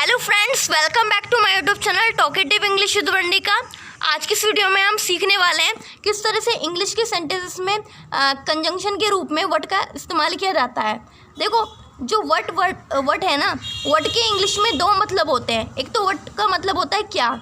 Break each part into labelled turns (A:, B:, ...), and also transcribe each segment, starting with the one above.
A: Hello friends, welcome back to my YouTube channel talkative English with Varnika. आज की इस video में हम सीखने वाले हैं किस तरह से इंग्लिश के सेंटेंसेस में कंजंक्शन के रूप में वर्ड का इस्तेमाल किया जाता है। देखो, जो वर्ड है ना, वर्ड के इंग्लिश में दो मतलब होते हैं। एक तो वर्ड का मतलब होता है क्या,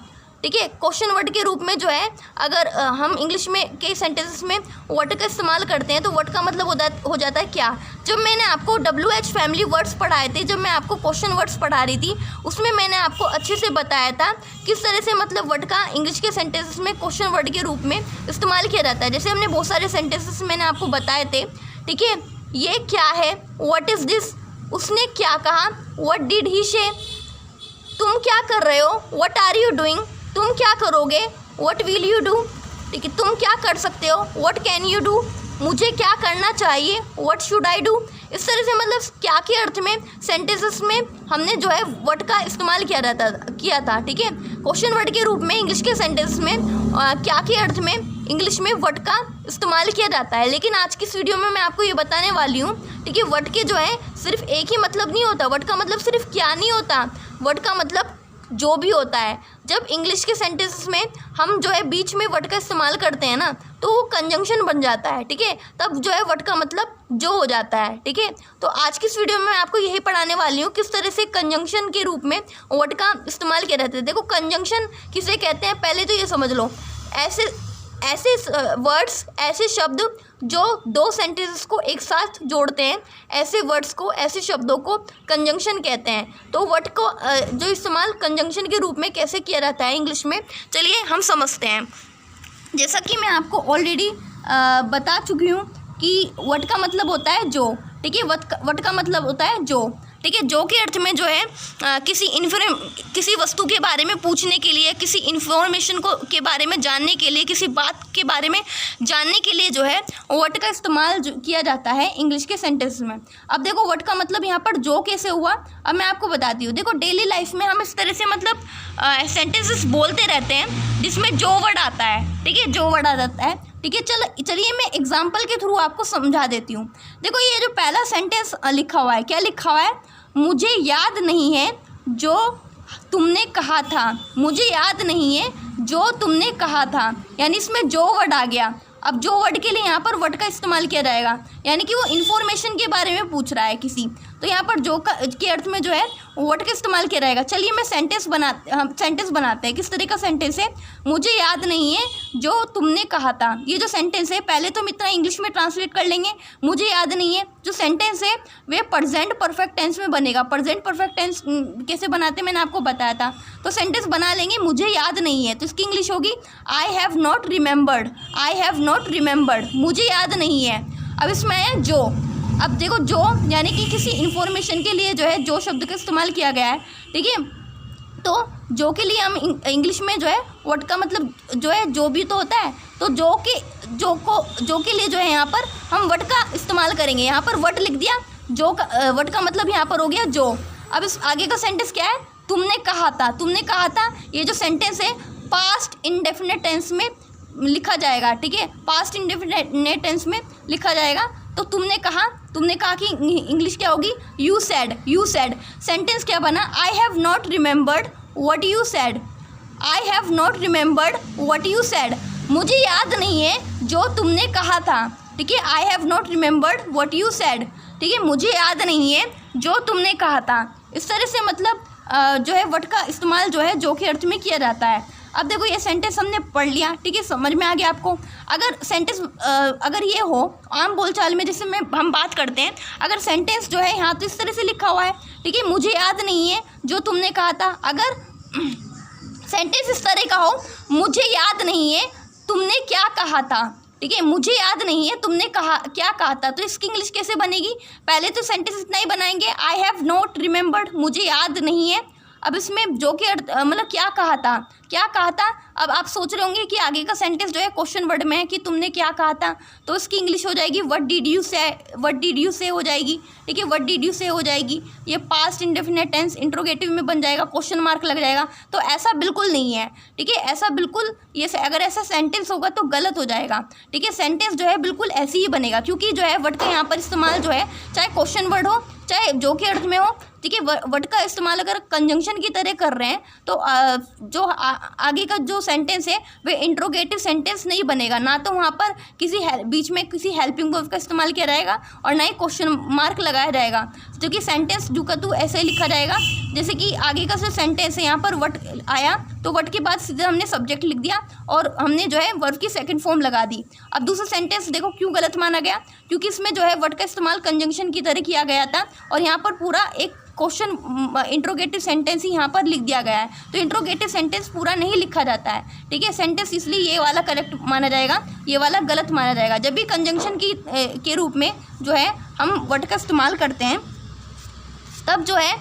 A: ठीक है। क्वेश्चन वर्ड के रूप में जो है, अगर हम इंग्लिश में के सेंटेंसेस में वर्ड का इस्तेमाल करते हैं तो वर्ड का मतलब हो जाता है क्या। जब मैंने आपको WH फैमिली वर्ड्स पढ़ाए थे, जब मैं आपको क्वेश्चन वर्ड्स पढ़ा रही थी, उसमें मैंने आपको अच्छे से बताया था किस तरह से मतलब वर्ड का इंग्लिश के सेंटेंसेस में क्वेश्चन वर्ड के रूप में इस्तेमाल किया जाता है। जैसे हमने बहुत सारे सेंटेंसेस मैंने आपको बताए थे, ठीक है। ये क्या है, व्हाट इज़ दिस, उसने क्या कहा, व्हाट डिड ही से, तुम क्या कर रहे हो, व्हाट आर यू डूइंग, तुम क्या करोगे, व्हाट विल यू डू, ठीक है। तुम क्या कर सकते हो, व्हाट कैन यू डू, मुझे क्या करना चाहिए, व्हाट शुड आई डू। इस तरह से मतलब क्या के अर्थ में सेंटेंसेस में हमने जो है वर्ड का इस्तेमाल किया था, ठीक है। क्वेश्चन वर्ड के रूप में इंग्लिश के सेंटेंस में क्या के अर्थ में इंग्लिश में वर्ड का इस्तेमाल किया जाता है। लेकिन आज की इस वीडियो में मैं आपको ये बताने वाली हूँ, ठीक है। वर्ड के जो है सिर्फ एक ही मतलब नहीं होता, वर्ड का मतलब सिर्फ क्या नहीं होता, वर्ड का मतलब जो भी होता है। जब इंग्लिश के सेंटेंसेस में हम जो है बीच में वर्ड का इस्तेमाल करते हैं ना, तो वो कंजंक्शन बन जाता है, ठीक है। तब जो है वर्ड का मतलब जो हो जाता है, ठीक है। तो आज की इस वीडियो में मैं आपको यही पढ़ाने वाली हूँ किस तरह से कंजंक्शन के रूप में वर्ड का इस्तेमाल किया जाता है। देखो, कंजंक्शन किसे कहते हैं, पहले तो ये समझ लो। ऐसे वर्ड्स, ऐसे शब्द जो दो सेंटेंसेस को एक साथ जोड़ते हैं, ऐसे वर्ड्स को, ऐसे शब्दों को कंजंक्शन कहते हैं। तो वर्ड को जो इस्तेमाल कंजंक्शन के रूप में कैसे किया जाता है इंग्लिश में, चलिए हम समझते हैं। जैसा कि मैं आपको ऑलरेडी बता चुकी हूँ कि वर्ड का मतलब होता है जो, ठीक है। वर्ड का मतलब होता है जो, ठीक है। जो के अर्थ में जो है किसी वस्तु के बारे में पूछने के लिए, किसी इन्फॉर्मेशन के बारे में जानने के लिए, किसी बात के बारे में जानने के लिए जो है वर्ड का इस्तेमाल किया जाता है इंग्लिश के सेंटेंस में। अब देखो, वर्ड का मतलब यहाँ पर जो कैसे हुआ, अब मैं आपको बताती हूँ। देखो, डेली लाइफ में हम इस तरह से मतलब सेंटेंसेस बोलते रहते हैं जिसमें जो वर्ड आता है, ठीक है, जो वर्ड आ जाता है, ठीक है। चलिए मैं एग्जाम्पल के थ्रू आपको समझा देती हूँ। देखो, ये जो पहला सेंटेंस लिखा हुआ है, क्या लिखा हुआ है, मुझे याद नहीं है जो तुमने कहा था, मुझे याद नहीं है जो तुमने कहा था, यानी इसमें जो वर्ड आ गया। अब जो वर्ड के लिए यहाँ पर वर्ड का इस्तेमाल किया जाएगा, यानी कि वो इन्फॉर्मेशन के बारे में पूछ रहा है किसी, तो यहाँ पर जो के अर्थ में जो है वर्ड का इस्तेमाल किया जाएगा। चलिए मैं सेंटेंस बनाते हैं। किस तरह का सेंटेंस है, मुझे याद नहीं है जो तुमने कहा था। ये जो सेंटेंस है, पहले तो हम इतना इंग्लिश में ट्रांसलेट कर लेंगे। मुझे याद नहीं है, जो सेंटेंस है वे प्रेजेंट परफेक्ट टेंस में बनेगा। प्रेजेंट परफेक्ट टेंस कैसे बनाते हैं मैंने आपको बताया था। तो सेंटेंस बना लेंगे, मुझे याद नहीं है, तो इसकी इंग्लिश होगी I have not remembered, I have not remembered, मुझे याद नहीं है। अब इसमें है जो। अब देखो, जो यानी कि किसी इन्फॉर्मेशन के लिए जो है जो शब्द का इस्तेमाल किया गया है, ठीक है। तो जो के लिए हम इंग्लिश में जो है वर्ड का मतलब जो है जो भी तो होता है, तो जो के लिए जो है यहाँ पर हम वर्ड का इस्तेमाल करेंगे। यहाँ पर वर्ड लिख दिया, जो का वर्ड का मतलब यहाँ पर हो गया जो। अब इस आगे का सेंटेंस क्या है, तुमने कहा था, तुमने कहा था। ये जो सेंटेंस है पास्ट इंडेफिनिट टेंस में लिखा जाएगा, ठीक है, पास्ट इंडेफिनिट टेंस में लिखा जाएगा। तो तुमने कहा कि इंग्लिश क्या होगी, you said, you said. Sentence क्या बना, I have not remembered what you said, I have not remembered what you said, मुझे याद नहीं है जो तुमने कहा था, ठीक है। I have not remembered what you said, ठीक है, मुझे याद नहीं है जो तुमने कहा था। इस तरह से मतलब जो है वर्ड का इस्तेमाल जो है जो के अर्थ में किया जाता है। अब देखो, ये सेंटेंस हमने पढ़ लिया, ठीक है, समझ में आ गया आपको। अगर सेंटेंस अगर ये हो आम बोलचाल में, जैसे हम बात करते हैं, अगर सेंटेंस जो है यहाँ तो इस तरह से लिखा हुआ है, ठीक है, मुझे याद नहीं है जो तुमने कहा था। अगर सेंटेंस इस तरह का हो, मुझे याद नहीं है तुमने क्या कहा था, ठीक है, मुझे याद नहीं है तुमने क्या कहा था, तो इसकी इंग्लिश कैसे बनेगी। पहले तो सेंटेंस इतना ही बनाएंगे, आई हैव नॉट रिमेंबर्ड, मुझे याद नहीं है। अब इसमें जो के अर्थ मतलब क्या कहा था, अब आप सोच रहे होंगे कि आगे का सेंटेंस जो है क्वेश्चन वर्ड में है कि तुमने क्या कहा था, तो इसकी इंग्लिश हो जाएगी व्हाट डिड यू से, व्हाट डिड यू से हो जाएगी। ठीक है, व्हाट डिड यू से हो जाएगी। ये पास्ट इंडेफिनिट टेंस इंट्रोगेटिव में बन जाएगा, क्वेश्चन मार्क लग जाएगा। तो ऐसा बिल्कुल नहीं है। ठीक है, ऐसा बिल्कुल ये अगर ऐसा सेंटेंस होगा तो गलत हो जाएगा। ठीक है, सेंटेंस जो है बिल्कुल ऐसे ही बनेगा, क्योंकि जो है वर्ड का यहाँ पर इस्तेमाल जो है चाहे क्वेश्चन वर्ड हो चाहे जो के अर्थ में हो। ठीक है, वर्ड का इस्तेमाल अगर कंजंक्शन की तरह कर रहे हैं तो जो आगे का जो सेंटेंस है वह इंट्रोगेटिव सेंटेंस नहीं बनेगा। ना तो वहाँ पर किसी बीच में किसी हेल्पिंग वर्ब का इस्तेमाल किया जाएगा और ना ही क्वेश्चन मार्क लगाया जाएगा, क्योंकि सेंटेंस जू का तू ऐसे ही लिखा जाएगा। जैसे कि आगे का जो सेंटेंस है यहाँ पर वट आया तो वट के बाद सीधे हमने सब्जेक्ट लिख दिया और हमने जो है वर्ब की सेकंड फॉर्म लगा दी। अब दूसरा सेंटेंस देखो क्यों गलत माना गया, क्योंकि इसमें जो है वट का इस्तेमाल कंजंक्शन की तरह किया गया था और यहाँ पर पूरा एक क्वेश्चन इंट्रोगेटिव सेंटेंस ही यहाँ पर लिख दिया गया है। तो इंट्रोगेटिव सेंटेंस पूरा नहीं लिखा जाता है। ठीक है, सेंटेंस इसलिए ये वाला करेक्ट माना जाएगा, ये वाला गलत माना जाएगा। जब भी कंजंक्शन के रूप में जो है हम वट का इस्तेमाल करते हैं तब जो है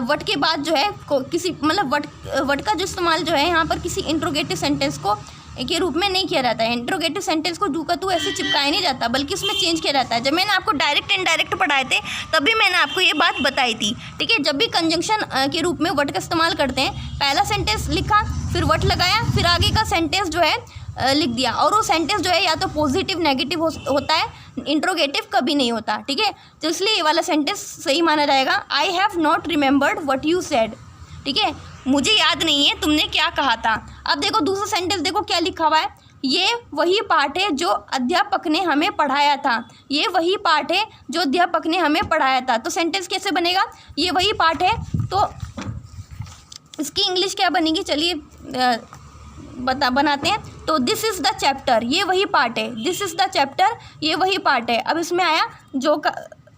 A: वट के बाद जो है किसी मतलब वट का जो इस्तेमाल जो है यहाँ पर किसी इंट्रोगेटिव सेंटेंस को के रूप में नहीं किया जाता है। इंट्रोगेटिव सेंटेंस को जू का तू ऐसे चिपकाया नहीं जाता, बल्कि उसमें चेंज किया जाता है। जब मैंने आपको डायरेक्ट इनडायरेक्ट पढ़ाए थे तब भी मैंने आपको ये बात बताई थी। ठीक है, जब भी कंजंक्शन के रूप में वट का इस्तेमाल करते हैं, पहला सेंटेंस लिखा फिर वट लगाया फिर आगे का सेंटेंस जो है लिख दिया, और वो सेंटेंस जो है या तो पॉजिटिव नेगेटिव होता है, इंट्रोगेटिव कभी नहीं होता। ठीक है, तो इसलिए ये वाला सेंटेंस सही माना जाएगा। I have not remembered what you said. ठीक है, मुझे याद नहीं है तुमने क्या कहा था। अब देखो दूसरा सेंटेंस देखो क्या लिखा हुआ है, ये वही पाठ है जो अध्यापक ने हमें पढ़ाया था। ये वही पाठ है जो अध्यापक ने हमें पढ़ाया था। तो सेंटेंस कैसे बनेगा, ये वही पाठ है, तो इसकी इंग्लिश क्या बनेगी, चलिए बनाते हैं। तो दिस इज़ द चैप्टर, ये वही पार्ट है। दिस इज़ द चैप्टर, ये वही पार्ट है। अब इसमें आया जो का,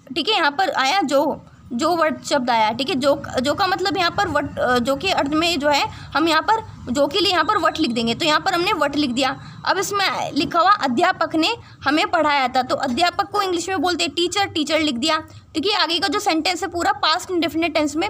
A: ठीक है, यहाँ पर आया जो वर्ड शब्द आया। ठीक है, जो का मतलब यहाँ पर वट, जो के अर्थ में जो है हम यहाँ पर जो के लिए यहाँ पर वट लिख देंगे, तो यहाँ पर हमने वट लिख दिया। अब इसमें लिखा हुआ अध्यापक ने हमें पढ़ाया था, तो अध्यापक को इंग्लिश में बोलते हैं टीचर, टीचर लिख दिया। ठीक है, आगे का जो सेंटेंस है पूरा पास्ट इंडेफिनिट टेंस में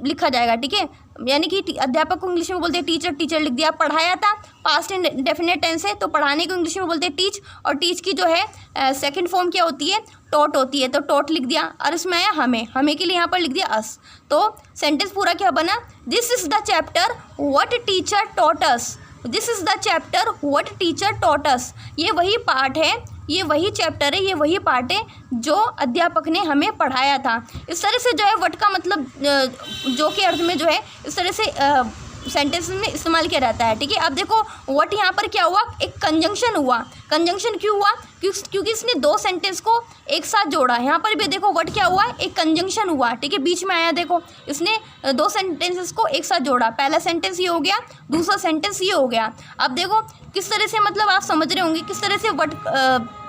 A: लिखा जाएगा। ठीक है, यानी कि अध्यापक को इंग्लिश में बोलते हैं टीचर, टीचर लिख दिया। पढ़ाया था पास्ट इंडेफिनिट टेंस है, तो पढ़ाने को इंग्लिश में बोलते हैं टीच, और टीच की जो है सेकंड फॉर्म क्या होती है, टॉट होती है, तो टॉट लिख दिया। और इसमें आया हमें के लिए यहाँ पर लिख दिया अस। तो सेंटेंस पूरा क्या बना, this is the chapter what teacher taught us. This is the chapter what teacher taught us. ये वही पार्ट है, ये वही चैप्टर है, ये वही पार्ट है जो अध्यापक ने हमें पढ़ाया था। इस तरह से जो है वट का मतलब जो के अर्थ में जो है इस तरह से सेंटेंस में इस्तेमाल किया जाता है। ठीक है, अब देखो वट यहाँ पर क्या हुआ, एक कंजंक्शन हुआ। कंजंक्शन क्यों हुआ, क्योंकि इसने दो सेंटेंस को एक साथ जोड़ा। यहाँ पर भी देखो वट क्या हुआ, एक कंजंक्शन हुआ। ठीक है, बीच में आया, देखो इसने दो सेंटेंसेस को एक साथ जोड़ा। पहला सेंटेंस ये हो गया, दूसरा सेंटेंस ये हो गया। अब देखो किस तरह से, मतलब आप समझ रहे होंगे किस तरह से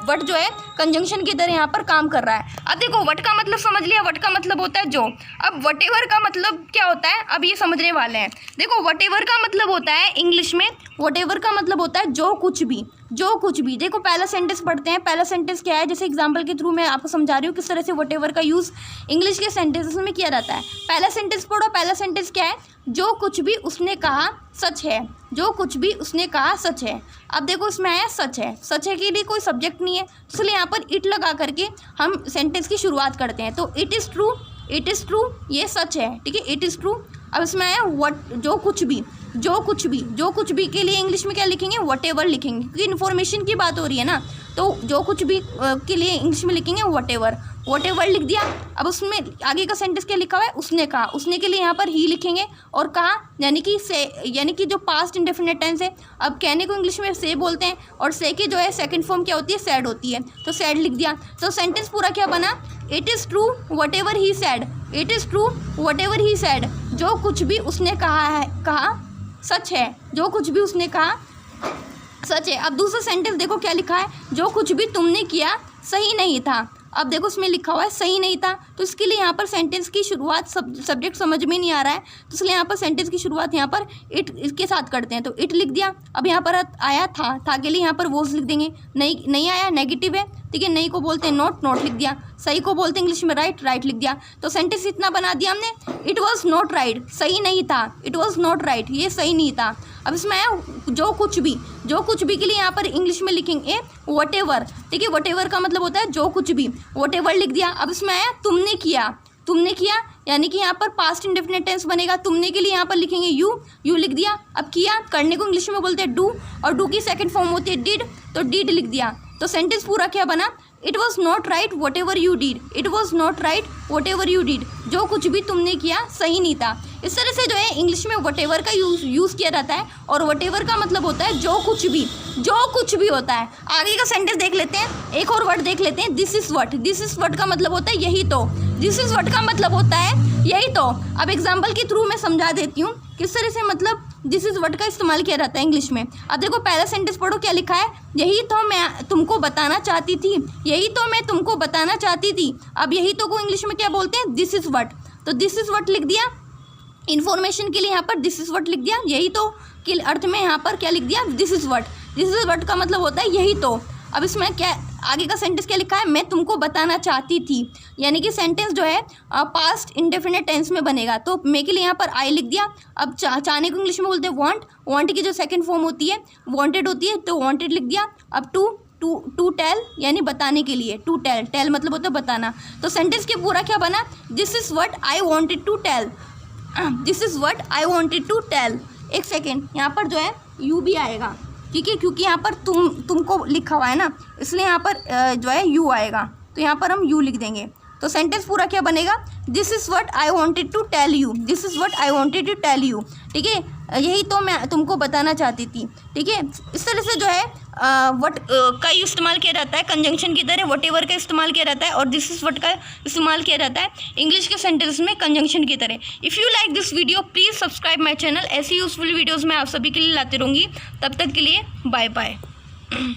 A: वट जो है कंजंक्शन की तरह यहाँ पर काम कर रहा है। अब देखो वट का मतलब समझ लिया, वट का मतलब होता है जो। अब वटेवर का मतलब क्या होता है, अब ये समझने वाले हैं। देखो वटेवर का मतलब होता है इंग्लिश में, वटेवर का मतलब होता है जो कुछ भी, जो कुछ भी। देखो पहला सेंटेंस पढ़ते हैं, पहला सेंटेंस क्या है, जैसे एग्जांपल के थ्रू मैं आपको समझा रही हूँ किस तरह से वटेवर का यूज़ इंग्लिश के सेंटेंसेस में किया जाता है। पहला सेंटेंस पढ़ो, पहला सेंटेंस क्या है, जो कुछ भी उसने कहा सच है। जो कुछ भी उसने कहा सच है। अब देखो इसमें आया सच है, सच है के लिए कोई सब्जेक्ट नहीं है, इसलिए यहाँ पर इट लगा करके हम सेंटेंस की शुरुआत करते हैं। तो it is true, it is true, ये सच है। ठीक है, इट इज़ ट्रू। अब इसमें आया वट, जो कुछ भी, जो कुछ भी, जो कुछ भी के लिए इंग्लिश में क्या लिखेंगे, वटेवर लिखेंगे, क्योंकि इन्फॉर्मेशन की बात हो रही है ना। तो जो कुछ भी के लिए इंग्लिश में लिखेंगे वटेवर, वटेवर लिख दिया। अब उसमें आगे का सेंटेंस क्या लिखा हुआ है, उसने कहा, उसने के लिए यहाँ पर ही लिखेंगे, और कहा यानी कि से, यानी कि जो पास्ट इंडेफिनिट टेंस है। अब कहने को इंग्लिश में से बोलते हैं, और से की जो है सेकंड फॉर्म क्या होती है, सैड होती है, तो सैड लिख दिया। तो सेंटेंस पूरा क्या बना, it is true whatever he sad, it is true whatever he sad. जो कुछ भी उसने कहा है, कहा सच है, जो कुछ भी उसने कहा सच है। अब दूसरा सेंटेंस देखो क्या लिखा है, जो कुछ भी तुमने किया सही नहीं था। अब देखो इसमें लिखा हुआ है सही नहीं था, तो इसके लिए यहाँ पर सेंटेंस की शुरुआत सब्जेक्ट समझ में नहीं आ रहा है, तो इसलिए यहाँ पर सेंटेंस की शुरुआत यहाँ पर इट इसके साथ करते हैं। तो इट लिख दिया। अब यहाँ पर आया था के लिए यहाँ पर वॉज लिख देंगे। नहीं आया, नेगेटिव है। ठीक है, नहीं को बोलते हैं नॉट, नॉट लिख दिया। सही को बोलते हैं इंग्लिश में राइट, राइट लिख दिया। तो सेंटेंस इतना बना दिया हमने, इट वॉज नॉट राइट, सही नहीं था, इट वॉज नॉट राइट, ये सही नहीं था। अब इसमें आया जो कुछ भी के लिए यहाँ पर इंग्लिश में लिखेंगे वट एवर, ठीक है। वट एवर का मतलब होता है जो कुछ भी, वट एवर लिख दिया। अब इसमें आया तुमने किया यानी कि यहाँ पर पास्ट इंडेफिनिट टेंस बनेगा। तुमने के लिए यहाँ पर लिखेंगे यू लिख दिया। अब किया, करने को इंग्लिश में बोलते हैं डू, और डू की सेकंड फॉर्म होती है डिड, तो डिड लिख दिया। तो सेंटेंस पूरा क्या बना, it was not right what ever you did, it was not right what ever you did, जो कुछ भी तुमने किया सही नहीं था। इस तरह से जो है इंग्लिश में वट एवर का यूज़ किया जाता है, और वट एवर का मतलब होता है जो कुछ भी होता है। आगे का सेंटेंस देख लेते हैं, एक और वर्ड देख लेते हैं, दिस इज़ वट का मतलब होता है यही तो, दिस इज़ वट का मतलब होता है यही तो। अब एग्जाम्पल के थ्रू मैं समझा देती हूँ किस तरह से मतलब दिस इज़ वट का इस्तेमाल किया जाता है इंग्लिश में। अब देखो पहला सेंटेंस पढ़ो, क्या लिखा है, यही तो मैं तुमको बताना चाहती थी, यही तो मैं तुमको बताना चाहती थी। अब यही तो को इंग्लिश में क्या बोलते हैं, दिस इज़ वट, तो दिस इज़ वट लिख दिया। इन्फॉर्मेशन के लिए यहाँ पर दिस इज़ वट लिख दिया, यही तो के अर्थ में यहाँ पर क्या लिख दिया, दिस इज़ वट का मतलब होता है यही तो। अब इसमें क्या आगे का सेंटेंस क्या लिखा है, मैं तुमको बताना चाहती थी, यानी कि सेंटेंस जो है पास्ट इंडेफिनिट टेंस में बनेगा। तो मैं के लिए यहाँ पर आई लिख दिया। अब चाहने को इंग्लिश में बोलते हैं वांट की जो सेकंड फॉर्म होती है वांटेड होती है, तो वांटेड लिख दिया। अब टू टेल यानी बताने के लिए, टू टेल मतलब होता है बताना। तो सेंटेंस के पूरा क्या बना, this is what I wanted to tell, this is what I wanted to tell. एक सेकेंड, यहाँ पर जो है यू भी आएगा, ठीक है, क्योंकि यहाँ पर तुमको लिखा हुआ है ना, इसलिए यहाँ पर जो है यू आएगा, तो यहाँ पर हम यू लिख देंगे। तो सेंटेंस पूरा क्या बनेगा, this is what I wanted to tell you, this is what I wanted to tell you, ठीक है, यही तो मैं तुमको बताना चाहती थी, ठीक है। इस तरह से जो है वट का इस्तेमाल किया जाता है कंजंक्शन की तरह, वट एवर का इस्तेमाल किया जाता है, और दिस इज़ व्हाट का इस्तेमाल किया जाता है इंग्लिश के सेंटेंस में कंजंक्शन की तरह। If you like this video please subscribe my channel, ऐसी यूजफुल वीडियोज़ मैं आप सभी के लिए लाती रहूँगी। तब तक के लिए बाय बाय।